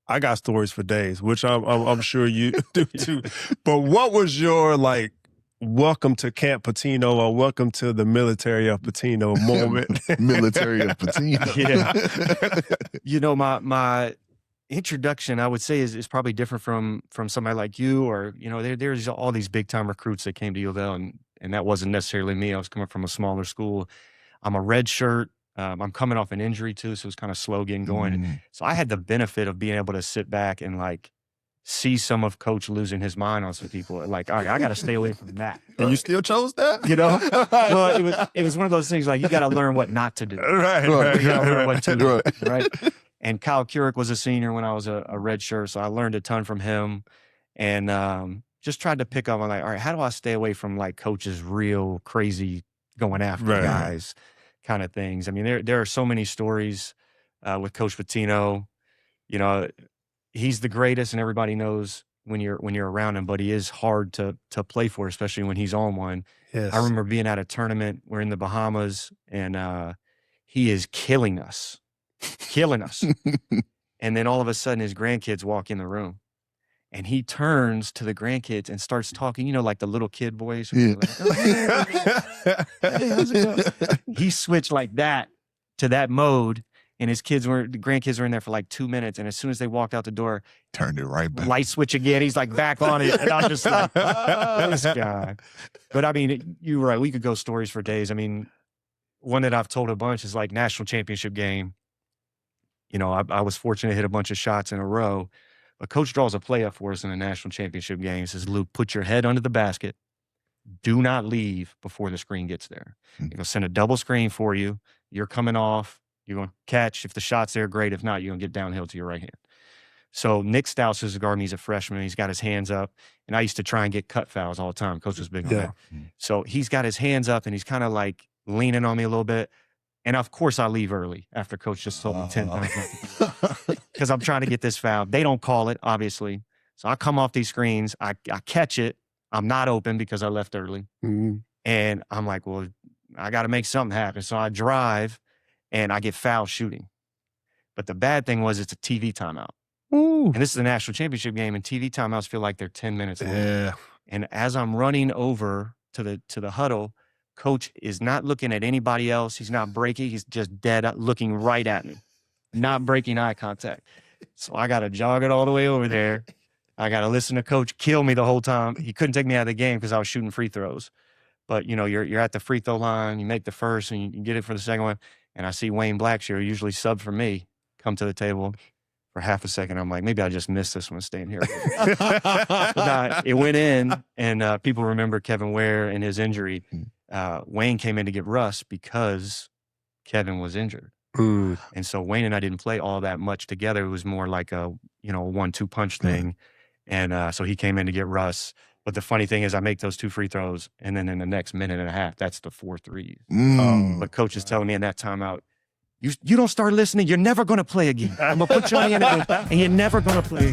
I got stories for days, which I'm sure you do too. But what was your like welcome to Camp Pitino or welcome to the military of Pitino moment? Military of Pitino. Yeah. You know, my introduction, I would say, is probably different from somebody like you, or, you know, there's all these big time recruits that came to U of L, and that wasn't necessarily me. I was coming from a smaller school. I'm a red shirt. I'm coming off an injury too, so it's kind of slow getting going. So I had the benefit of being able to sit back and like see some of Coach losing his mind on some people. Like, all right, I got to stay away from that. And you still chose that? You know, well, it was one of those things like you got to learn what not to do. Right. You got to learn what to do. Right. And Kyle Keurig was a senior when I was a red shirt, so I learned a ton from him, and just tried to pick up on like, all right, how do I stay away from like Coach's real crazy going after guys kind of things. I mean, there are so many stories with Coach Pitino. You know, he's the greatest, and everybody knows when you're around him. But he is hard to play for, especially when he's on one. Yes. I remember being at a tournament. We're in the Bahamas, and he is killing us. And then all of a sudden, his grandkids walk in the room. And he turns to the grandkids and starts talking, you know, like the little kid voice. Yeah. Like, oh, hey, how's it going? He switched like that to that mode, and the grandkids were in there for like 2 minutes. And as soon as they walked out the door, turned it right back. Light switch again. He's like back on it. And I'm just like, this guy. But I mean, you're right. We could go stories for days. I mean, one that I've told a bunch is like national championship game. You know, I was fortunate to hit a bunch of shots in a row. But Coach draws a play up for us in the national championship game. He says, Luke, put your head under the basket. Do not leave before the screen gets there. He's going to send a double screen for you. You're coming off. You're going to catch. If the shot's there, great. If not, you're going to get downhill to your right hand. So Nick Stouse is a guard. He's a freshman. He's got his hands up. And I used to try and get cut fouls all the time. Coach was big on that. So he's got his hands up, and he's kind of like leaning on me a little bit. And of course, I leave early after Coach just told me 10 times because I'm trying to get this foul. They don't call it, obviously. So I come off these screens. I catch it. I'm not open because I left early. And I'm like, well, I got to make something happen. So I drive, and I get foul shooting. But the bad thing was it's a TV timeout. And this is a national championship game, and TV timeouts feel like they're 10 minutes long. Yeah. And as I'm running over to the huddle, Coach is not looking at anybody else. He's not breaking. He's just dead looking right at me, not breaking eye contact. So I got to jog it all the way over there. I got to listen to Coach kill me the whole time. He couldn't take me out of the game because I was shooting free throws. But, you know, you're at the free throw line. You make the first, and you get it for the second one. And I see Wayne Blackshear, usually sub for me, come to the table for half a second. I'm like, maybe I just missed this one staying here. But it went in, and people remember Kevin Ware and his injury. Wayne came in to get Russ because Kevin was injured. And so Wayne and I didn't play all that much together. It was more like a, you know, 1-2 punch thing. And so he came in to get Russ. But the funny thing is I make those 2 free throws, and then in the next minute and a half, that's the 4 threes. But Coach is telling me in that timeout, you don't start listening, you're never going to play again. I'm going to put you on the end of it, and you're never going to play.